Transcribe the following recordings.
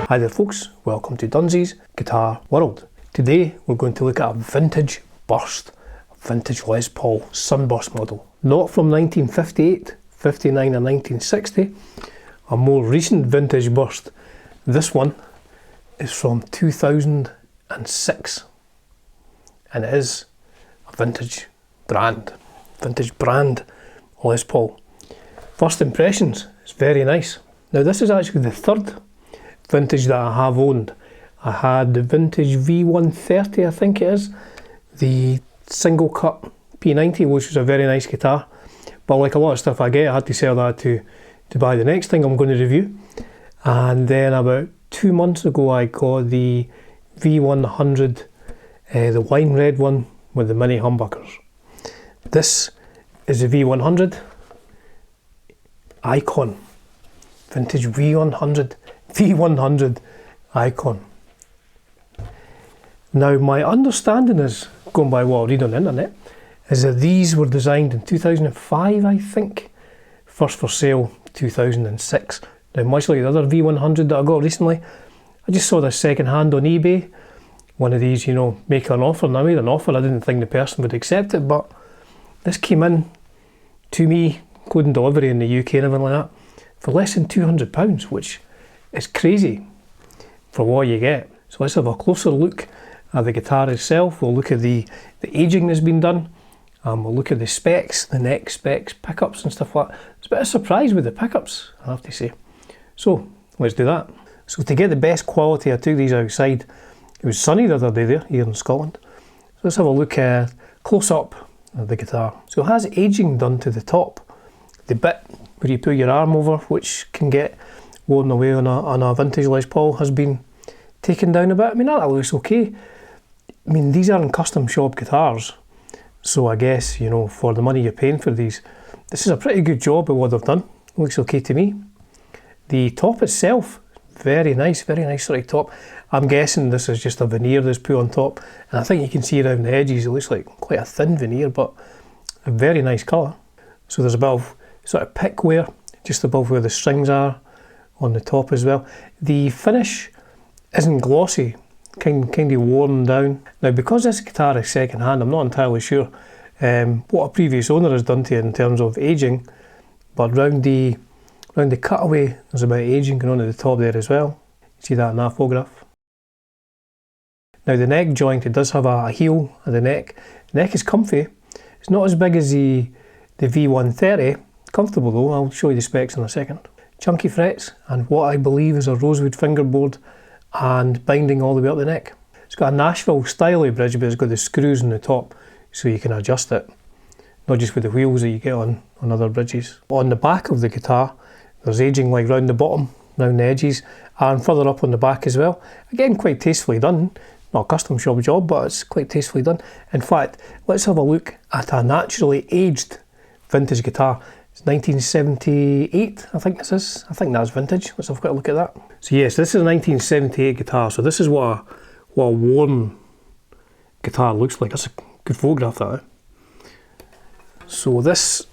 Hi there folks, welcome to Dunsy's Guitar World. Today we're going to look at a vintage burst, a vintage Les Paul Sunburst model. Not from 1958, 59 or 1960, a more recent vintage burst. This one is from 2006 and it is a vintage brand Les Paul. First impressions, it's very nice. Now this is actually the third vintage that I have owned. I had the vintage V100, I think it is, the single cut P90, which was a very nice guitar, but like a lot of stuff I get, I had to sell that to buy the next thing I'm going to review. And then about 2 months ago I got the V100, the wine red one with the mini humbuckers. This is the V100 Icon, vintage V100 Icon. Now my understanding is, going by what I read on the internet, is that these were designed in 2005 I think, first for sale 2006. Now much like the other V100 that I got recently, I just saw this second hand on eBay, one of these, you know, make an offer, and I made an offer. I didn't think the person would accept it, but this came in to me, including delivery in the UK and everything like that, for less than £200, which is crazy for what you get. So let's have a closer look at the guitar itself. We'll look at the aging that's been done. We'll look at the specs, the neck specs, pickups and stuff like that. It's a bit of a surprise with the pickups, I have to say. So let's do that. So to get the best quality, I took these outside. It was sunny the other day there, here in Scotland. So let's have a look close up at the guitar. So it has aging done to the top. The bit where you put your arm over, which can get worn away on a vintage Les Paul, has been taken down a bit. I mean, that looks okay. I mean, these aren't custom shop guitars, so I guess, you know, for the money you're paying for these, this is a pretty good job at what they've done. Looks okay to me. The top itself, very nice sort of top. I'm guessing this is just a veneer that's put on top, and I think you can see around the edges it looks like quite a thin veneer, but a very nice colour. So there's a bit of sort of pick wear just above where the strings are on the top as well. The finish isn't glossy, kind of worn down. Now because this guitar is second hand, I'm not entirely sure what a previous owner has done to it in terms of aging, but round the cutaway there's a bit of aging going on at the top there as well. See that in that photograph. Now the neck joint, it does have a heel at the neck. The neck is comfy. It's not as big as the V130, comfortable though. I'll show you the specs in a second. Chunky frets and what I believe is a rosewood fingerboard and binding all the way up the neck. It's got a Nashville styly bridge, but it's got the screws on the top so you can adjust it, not just with the wheels that you get on other bridges. On the back of the guitar there's aging like round the bottom, round the edges, and further up on the back as well. Again, quite tastefully done. Not a custom shop job, but it's quite tastefully done. In fact, let's have a look at a naturally aged vintage guitar. It's 1978, I think this is. I think that's vintage. Let's have a quick look at that. So yes, this is a 1978 guitar. So this is what a worn guitar looks like. That's a good photograph, that. Eh? So this,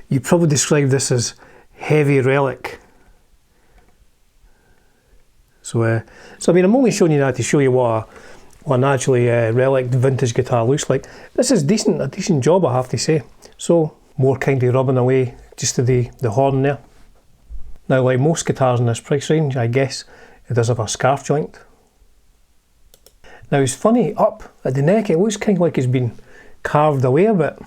you probably describe this as heavy relic. So I mean, I'm only showing you that to show you what a naturally relic vintage guitar looks like. This is a decent job, I have to say. So more kind of rubbing away just to the horn there. Now, like most guitars in this price range, I guess it does have a scarf joint. Now it's funny, up at the neck it looks kind of like it's been carved away a bit.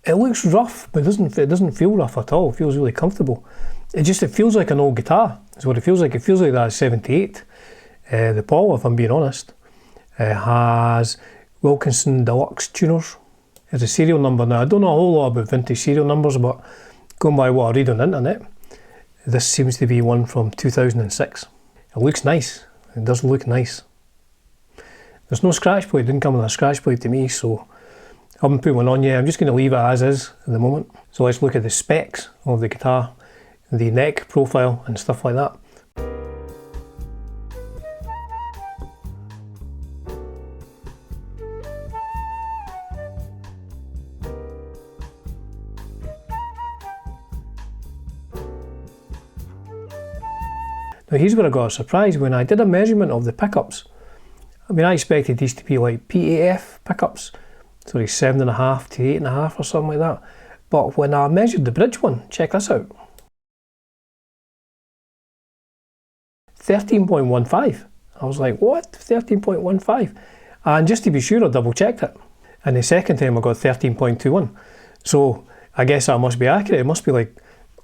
It looks rough, but it doesn't feel rough at all. It feels really comfortable. It feels like an old guitar. That's what it feels like. It feels like that 78. The Paul, if I'm being honest, has Wilkinson Deluxe tuners. There's a serial number. Now I don't know a whole lot about vintage serial numbers, but going by what I read on the internet, this seems to be one from 2006. It looks nice. It does look nice. There's no scratch plate. It didn't come with a scratch plate to me, so I haven't put one on yet. I'm just going to leave it as is at the moment. So let's look at the specs of the guitar, the neck profile and stuff like that. Now here's where I got a surprise. When I did a measurement of the pickups, I mean, I expected these to be like PAF pickups, sorry, 7.5 to 8.5 or something like that. But when I measured the bridge one, check this out, 13.15. I was like, what? 13.15? And just to be sure, I double checked it. And the second time I got 13.21. So I guess that must be accurate. It must be like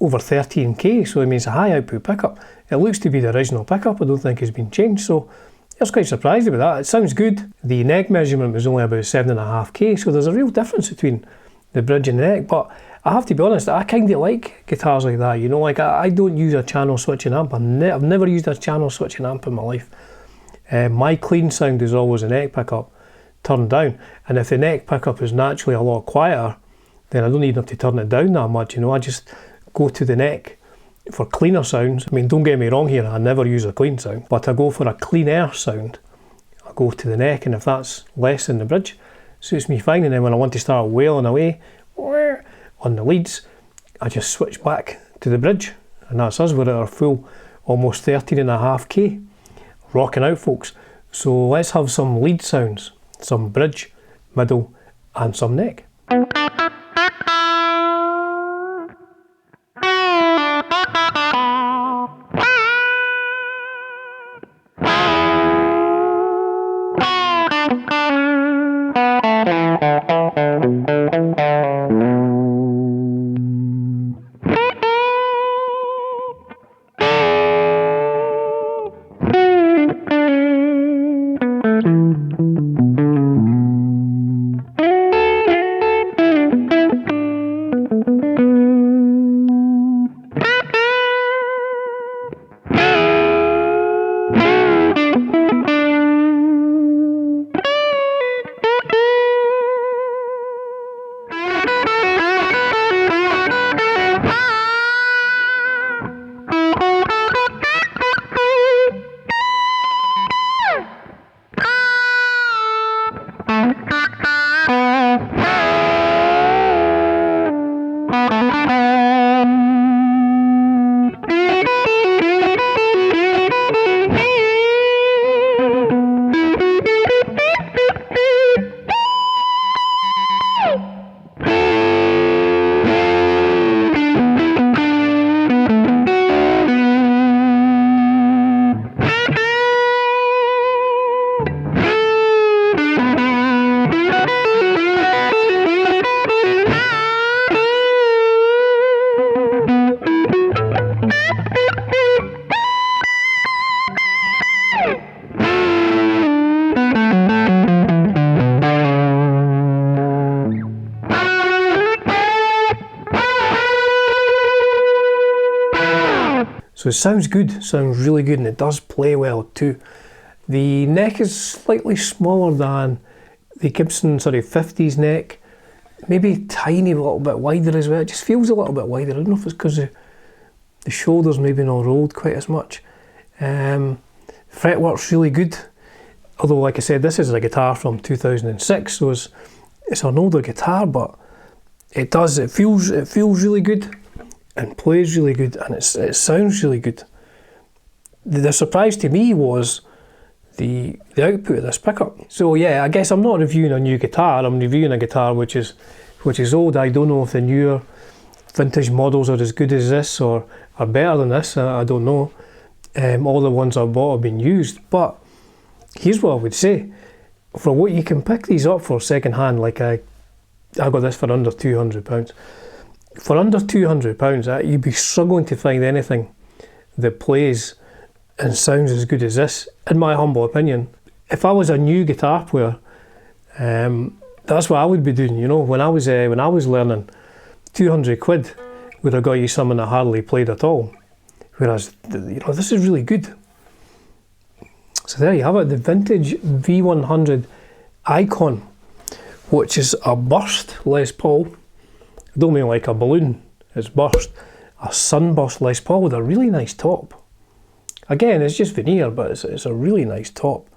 over 13k, so it means a high output pickup. It looks to be the original pickup. I don't think it's been changed, so I was quite surprised about that. It sounds good. The neck measurement was only about 7.5k, so there's a real difference between the bridge and the neck. But I have to be honest, I kind of like guitars like that, you know, like I don't use a channel switching amp. I've never used a channel switching amp in my life. My clean sound is always a neck pickup turned down, and if the neck pickup is naturally a lot quieter, then I don't even have to turn it down that much, you know. I just go to the neck for cleaner sounds. I mean, don't get me wrong here, I never use a clean sound, but I go for a cleaner sound, I go to the neck, and if that's less than the bridge, suits me fine. And then when I want to start wailing away on the leads, I just switch back to the bridge, and that's us. We're at our full almost 13.5k. Rocking out, folks. So let's have some lead sounds, some bridge, middle, and some neck. So it sounds good, sounds really good, and it does play well too. The neck is slightly smaller than the Gibson 50s neck, maybe tiny, a little bit wider as well. It just feels a little bit wider. I don't know if it's because the shoulders maybe not rolled quite as much. Fretwork's really good, although like I said, this is a guitar from 2006, so it's an older guitar, but it feels really good and plays really good, and it sounds really good. The surprise to me was the output of this pickup. So yeah, I guess I'm not reviewing a new guitar, I'm reviewing a guitar which is old. I don't know if the newer vintage models are as good as this or are better than this, I don't know. All the ones I bought have been used, but here's what I would say. For what you can pick these up for second hand, like I got this for under £200. For under £200, you'd be struggling to find anything that plays and sounds as good as this, in my humble opinion. If I was a new guitar player, that's what I would be doing. You know, when I was learning, 200 quid would have got you something that hardly played at all. Whereas, you know, this is really good. So there you have it, the Vintage V100 Icon, which is a burst Les Paul. I don't mean like a balloon, it's burst. A Sunburst Les Paul with a really nice top. Again, it's just veneer, but it's a really nice top.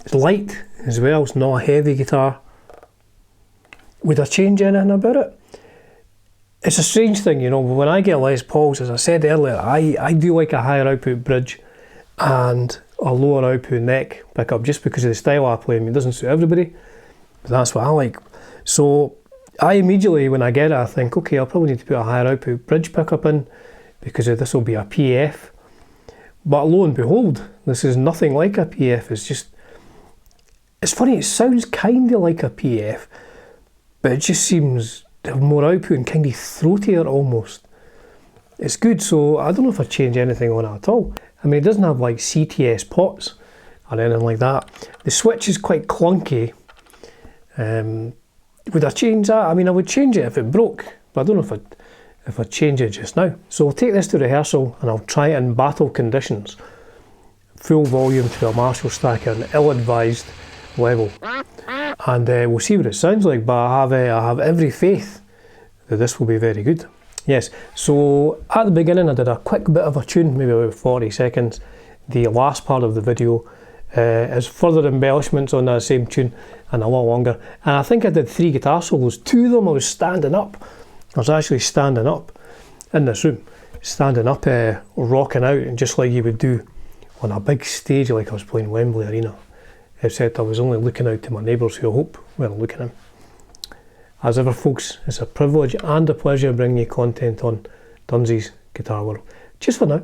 It's light as well, it's not a heavy guitar. Would I change anything about it? It's a strange thing, you know, when I get Les Pauls, as I said earlier, I do like a higher output bridge. and a lower output neck pickup, just because of the style I play. I mean, it doesn't suit everybody, but that's what I like. So I immediately, when I get it, I think, okay, I'll probably need to put a higher output bridge pickup in, because this will be a PF. But lo and behold, this is nothing like a PF. It's funny, it sounds kind of like a PF, but it just seems to have more output and kind of throatier almost. It's good, so I don't know if I'd change anything on it at all. I mean, it doesn't have like CTS pots or anything like that. The switch is quite clunky. Would I change that? I mean, I would change it if it broke, but I don't know if I'd change it just now. So I'll take this to rehearsal and I'll try it in battle conditions. Full volume to a Marshall stack at an ill-advised level. And we'll see what it sounds like, but I have every faith that this will be very good. Yes, so at the beginning I did a quick bit of a tune, maybe about 40 seconds. The last part of the video is further embellishments on that same tune and a lot longer. And I think I did 3 guitar solos. 2 of them I was standing up. I was actually standing up in this room, standing up, rocking out, and just like you would do on a big stage like I was playing Wembley Arena. Except I was only looking out to my neighbours, who I hope weren't looking in. As ever, folks, it's a privilege and a pleasure bringing you content on Dunsy's Guitar World. Cheers for now.